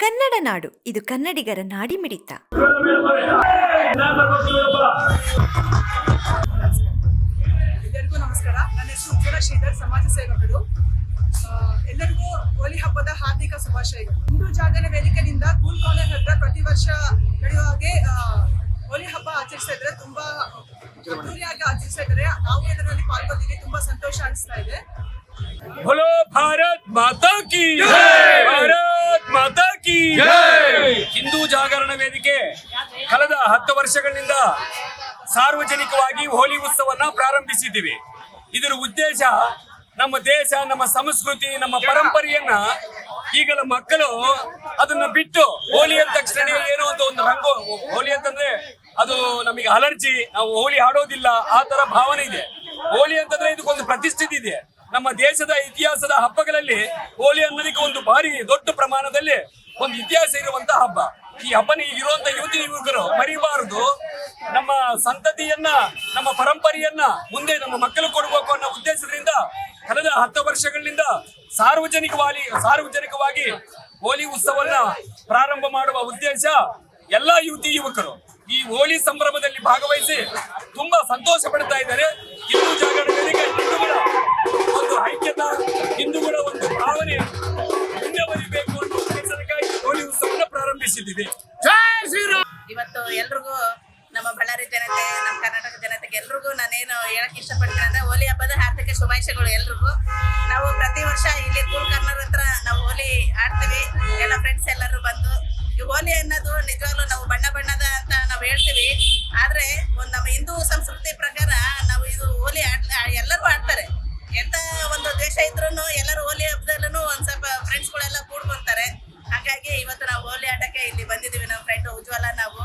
ಕನ್ನಡ ನಾಡು, ಇದು ಕನ್ನಡಿಗರ ನಾಡಿಮಿಡಿತ. ಎಲ್ಲರಿಗೂ ನಮಸ್ಕಾರ. ನನ್ನ ಹೆಸರು ಉಜ್ವಲ ಶ್ರೀಧರ್, ಸಮಾಜ ಸೇವಕರು. ಎಲ್ಲರಿಗೂ ಹೋಲಿ ಹಬ್ಬದ ಹಾರ್ದಿಕ ಶುಭಾಶಯಗಳು. ಹಿಂದೂ ಜಾಗರಣ ವೇದಿಕೆಯಿಂದ ಕೂಲ್ ಕಾರ್ನರ್ ಹತ್ರ ಪ್ರತಿ ವರ್ಷ ನಡೆಯುವ ಹಾಗೆ ಹೋಲಿ ಹಬ್ಬ ಆಚರಿಸ್ತಾ ಇದ್ರೆ, ತುಂಬಾ ಅದ್ದೂರಿಯಾಗಿ ಆಚರಿಸ್ತಾ ಇದ್ದಾರೆ. ನಾವು ಇದರಲ್ಲಿ ಪಾಲ್ಗೊಂಡಿದ್ದೀವಿ, ತುಂಬಾ ಸಂತೋಷ ಅನಿಸ್ತಾ ಇದೆ. बोलो भारत माता की जय, भारत माता की जय. ಹಿಂದೂ ಜಾಗರಣ ವೇದಿಕೆ ಕಳೆದ 10 ವರ್ಷಗಳಿಂದ ಸಾರ್ವಜನಿಕವಾಗಿ ಹೋಲಿ ಉತ್ಸವವನ್ನು ಪ್ರಾರಂಭಿಸಿದ್ದೀವಿ. ಇದರ ಉದ್ದೇಶ ನಮ್ಮ ದೇಶ, ನಮ್ಮ ಸಂಸ್ಕೃತಿ, ನಮ್ಮ ಪರಂಪರೆಯನ್ನ ಈಗಲ ಮಕ್ಕಳು ಅದನ್ನ ಬಿಟ್ಟು ಹೋಲಿ ಅಂದ ತಕ್ಷಣ ಏನೋ ಒಂದು ರಂಗು, ಹೋಲಿ ಅಂತಂದ್ರೆ ಅದು ನಮಗೆ ಅಲರ್ಜಿ, ನಾವು ಹೋಲಿ ಆಡೋದಿಲ್ಲ, ಆ ತರ ಭಾವನೆ ಇದೆ. ಹೋಲಿ ಅಂತಂದ್ರೆ ಇದಕ್ಕೊಂದು ಪ್ರತಿಷ್ಠಿತಿ ಇದೆ. ನಮ್ಮ ದೇಶದ ಇತಿಹಾಸದ ಹಬ್ಬಗಳಲ್ಲಿ ಹೋಲಿ ಅನ್ನೋದಕ್ಕೆ ಒಂದು ಭಾರಿ ದೊಡ್ಡ ಪ್ರಮಾಣದಲ್ಲಿ ಒಂದು ಇತಿಹಾಸ ಇರುವಂತಹ ಹಬ್ಬ. ಈ ಹಬ್ಬನ ಇರುವಂತ ಯುವತಿ ಯುವಕರು ಮರಿಬಾರದು. ನಮ್ಮ ಸಂತತಿಯನ್ನ, ನಮ್ಮ ಪರಂಪರೆಯನ್ನ ಮುಂದೆ ನಮ್ಮ ಮಕ್ಕಳು ಕೊಡಬೇಕು ಅನ್ನೋ ಉದ್ದೇಶದಿಂದ ಕಳೆದ 10 ವರ್ಷಗಳಿಂದ ಸಾರ್ವಜನಿಕವಾಗಿ ಹೋಲಿ ಉತ್ಸವನ್ನ ಪ್ರಾರಂಭ ಮಾಡುವ ಉದ್ದೇಶ. ಎಲ್ಲಾ ಯುವತಿ ಯುವಕರು ಈ ಹೋಲಿ ಸಂಭ್ರಮದಲ್ಲಿ ಭಾಗವಹಿಸಿ ತುಂಬಾ ಸಂತೋಷ ಪಡ್ತಾ ಇದ್ದಾರೆ. ಹಿಂದೂ ಜಾಗರಣ ವೇದಿಕೆ ಹಿಂದೂಗಳ ಒಂದು ಐಕ್ಯತಾ, ಹಿಂದೂಗಳ ಒಂದು ಭಾವನೆ ಮುಂದುವರಿಬೇಕು ಅನ್ನೋ ಉದ್ದೇಶಕ್ಕಾಗಿ ಹೋಲಿ ಉತ್ಸವವನ್ನು ಪ್ರಾರಂಭಿಸಿದ್ದೀವಿ. ಜೈ ಶ್ರೀರಾಮ್. ಇವತ್ತು ಎಲ್ರಿಗೂ, ನಮ್ಮ ಬಳ್ಳಾರಿ ಜನತೆ, ನಮ್ಮ ಕರ್ನಾಟಕ ಜನತೆಗೆ ಎಲ್ರಿಗೂ ನಾನೇನು ಹೇಳಕ್ ಇಷ್ಟಪಡ್ತೀನಿ ಅಂದ್ರೆ, ಹೋಲಿ ಹಬ್ಬದ ಹಾರ್ದಿಕ ಶುಭಾಶಯಗಳು ಎಲ್ರಿಗೂ. ನಾವು ಪ್ರತಿ ವರ್ಷ ಇಲ್ಲಿ ಕೂಲ್ ಕಾರ್ನರ್ ಹತ್ರ ನಾವು ಹೋಲಿ ಆಡ್ತೀವಿ, ಎಲ್ಲ ಫ್ರೆಂಡ್ಸ್ ಎಲ್ಲರೂ ಬಂದು. ಈ ಹೋಲಿ ಅನ್ನೋದು ನಿಜವಾಗ್ಲೂ ನಾವು ಬಣ್ಣದ ಅಂತ ನಾವು ಹೇಳ್ತೀವಿ, ಆದ್ರೆ ಒಂದು ನಮ್ಮ ಹಿಂದೂ ಸಂಸ್ಕೃತಿ ಪ್ರಕಾರ ನಾವು ಇದು ಹೋಲಿ ಎಲ್ಲರೂ ಆಡ್ತಾರೆ. ಎಂತ ಒಂದು ದೇಶ ಇದ್ರೂ ಎಲ್ಲರೂ ಹೋಲಿ ಹಬ್ಬದಲ್ಲೂ ಒಂದ್ ಸ್ವಲ್ಪ ಫ್ರೆಂಡ್ಸ್ಗಳೆಲ್ಲ ಕೂಡ್ಕೊಂತಾರೆ. ಹಾಗಾಗಿ ಇವತ್ತು ನಾವು ಹೋಲಿ ಆಟಕ್ಕೆ ಇಲ್ಲಿ ಬಂದಿದ್ದೀವಿ. ನಮ್ಮ ಫ್ರೆಂಡ್ ಉಜ್ವಲ, ನಾವು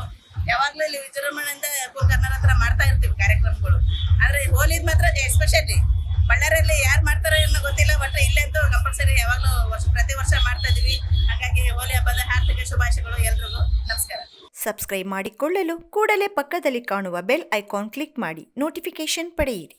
ಯಾವಾಗ್ಲೂ ಇಲ್ಲಿ ವಿಜೃಂಭಣೆಯಿಂದ ಕೂಲ್ ಕಾರ್ನರ್ ಹತ್ರ ಮಾಡ್ತಾ ಇರ್ತೀವಿ ಕಾರ್ಯಕ್ರಮಗಳು. ಆದ್ರೆ ಹೋಲಿದ್ ಮಾತ್ರ ಎಸ್ಪೆಷಲಿ ಬಳ್ಳಾರಿಯಲ್ಲಿ ಯಾರು ಮಾಡ್ತಾರೋ ಏನೋ ಗೊತ್ತಿಲ್ಲ, ಬಟ್ ಇಲ್ಲಂತೂ ಕಂಪಲ್ಸರಿ ಯಾವಾಗ್ಲೂ ಪ್ರತಿ ವರ್ಷ ಮಾಡ್ತಾ ಇದೀವಿ. ಹಾಗಾಗಿ ಹೋಲಿ ಹಬ್ಬದ ಹಾರ್ದಿಕ ಶುಭಾಶಯಗಳು ಎಲ್ರಿಗೂ. ನಮಸ್ಕಾರ. ಸಬ್ಸ್ಕ್ರೈಬ್ ಮಾಡಿಕೊಳ್ಳಲು ಕೂಡಲೇ ಪಕ್ಕದಲ್ಲಿ ಕಾಣುವ ಬೆಲ್ ಐಕಾನ್ ಕ್ಲಿಕ್ ಮಾಡಿ ನೋಟಿಫಿಕೇಶನ್ ಪಡೆಯಿರಿ.